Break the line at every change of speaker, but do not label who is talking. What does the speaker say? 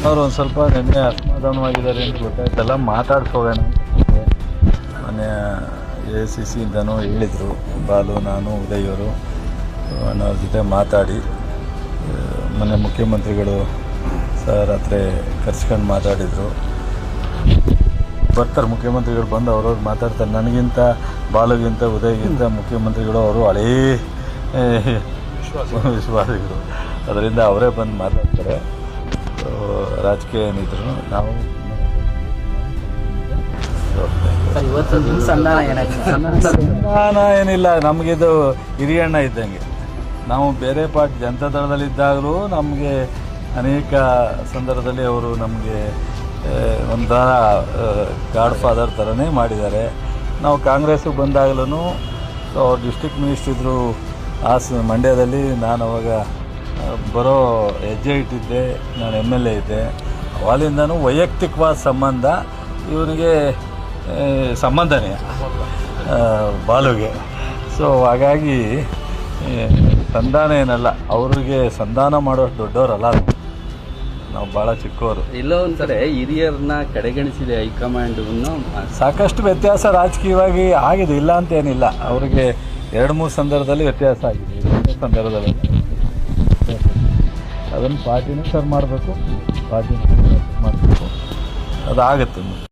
ಅವ್ರು ಒಂದು ಸ್ವಲ್ಪ ನಿನ್ನೆ ಅಸಮಾಧಾನವಾಗಿದ್ದಾರೆ ಅಂತ ಗೊತ್ತಾಯ್ತಲ್ಲ, ಮಾತಾಡ್ಸೋಗೋಣ ಮೊನ್ನೆ AICC ಇಂದನೂ ಹೇಳಿದರು. ಬಾಲು, ನಾನು, ಉದಯ್ ಅವರು ಅಣ್ಣವ್ರ ಜೊತೆ ಮಾತಾಡಿ ಮೊನ್ನೆ ಮುಖ್ಯಮಂತ್ರಿಗಳು ರಾತ್ರಿ ಕರ್ಸ್ಕೊಂಡು ಮಾತಾಡಿದರು. ಬರ್ತಾರೆ ಮುಖ್ಯಮಂತ್ರಿಗಳು, ಬಂದು ಅವ್ರವ್ರು ಮಾತಾಡ್ತಾರೆ. ನನಗಿಂತ, ಬಾಲುಗಿಂತ, ಉದಯ್ಗಿಂತ ಮುಖ್ಯಮಂತ್ರಿಗಳು ಅವರು ಹಳೇ ವಿಶ್ವಾಸಿಗಳು. ಅದರಿಂದ ಅವರೇ ಬಂದು ಮಾತಾಡ್ತಾರೆ. ರಾಜಕೀಯ ಏನಿದ್ರು ನಾವು ಸಂಧಾನ ಏನಿಲ್ಲ. ನಮಗಿದು ಹಿರಿಯಣ್ಣ ಇದ್ದಂಗೆ. ನಾವು ಬೇರೆ ಪಾರ್ಟಿ ಜನತಾದಳದಲ್ಲಿದ್ದಾಗಲೂ ನಮಗೆ ಅನೇಕ ಸಂದರ್ಭದಲ್ಲಿ ಅವರು ನಮಗೆ ಒಂಥರ ಗಾಡ್ ಫಾದರ್ ಥರನೇ ಮಾಡಿದ್ದಾರೆ. ನಾವು ಕಾಂಗ್ರೆಸ್ಸಿಗೆ ಬಂದಾಗಲೂ ಅವ್ರು ಡಿಸ್ಟ್ರಿಕ್ಟ್ ಮಿನಿಸ್ಟರ್ ಇದ್ದರು ಮಂಡ್ಯದಲ್ಲಿ. ನಾನು ಅವಾಗ ಬರೋ ಹೆಜ್ಜೆ ಇಟ್ಟಿದ್ದೆ, ನಾನು MLA ಇದ್ದೆ. ಅವಾಗಿಂದನೂ ವೈಯಕ್ತಿಕವಾದ ಸಂಬಂಧ ಇವನಿಗೆ ಸಂಬಂಧನೇ ಬಾಲುಗೆ. ಸೊ ಹಾಗಾಗಿ ಸಂಧಾನ ಏನಲ್ಲ, ಅವ್ರಿಗೆ ಸಂಧಾನ ಮಾಡೋಷ್ಟು ದೊಡ್ಡವರಲ್ಲ, ನಾವು ಭಾಳ ಚಿಕ್ಕವರು.
ಎಲ್ಲೋ ಒಂದ್ಸರಿ ಹಿರಿಯರನ್ನ ಕಡೆಗಣಿಸಿದೆ ಹೈಕಮಾಂಡ್.
ಸಾಕಷ್ಟು ವ್ಯತ್ಯಾಸ ರಾಜಕೀಯವಾಗಿ ಆಗಿದೆ, ಇಲ್ಲ ಅಂತ ಏನಿಲ್ಲ. ಅವರಿಗೆ 2-3 ಸಂದರ್ಭದಲ್ಲಿ ವ್ಯತ್ಯಾಸ ಆಗಿದೆ. ಸಂದರ್ಭದಲ್ಲಿ ಅದನ್ನು ಪಾರ್ಟಿನೇ ಸರ್ ಮಾಡಬೇಕು, ಪಾರ್ಟಿನೇ ಮಾಡಬೇಕು, ಅದಾಗುತ್ತೆ.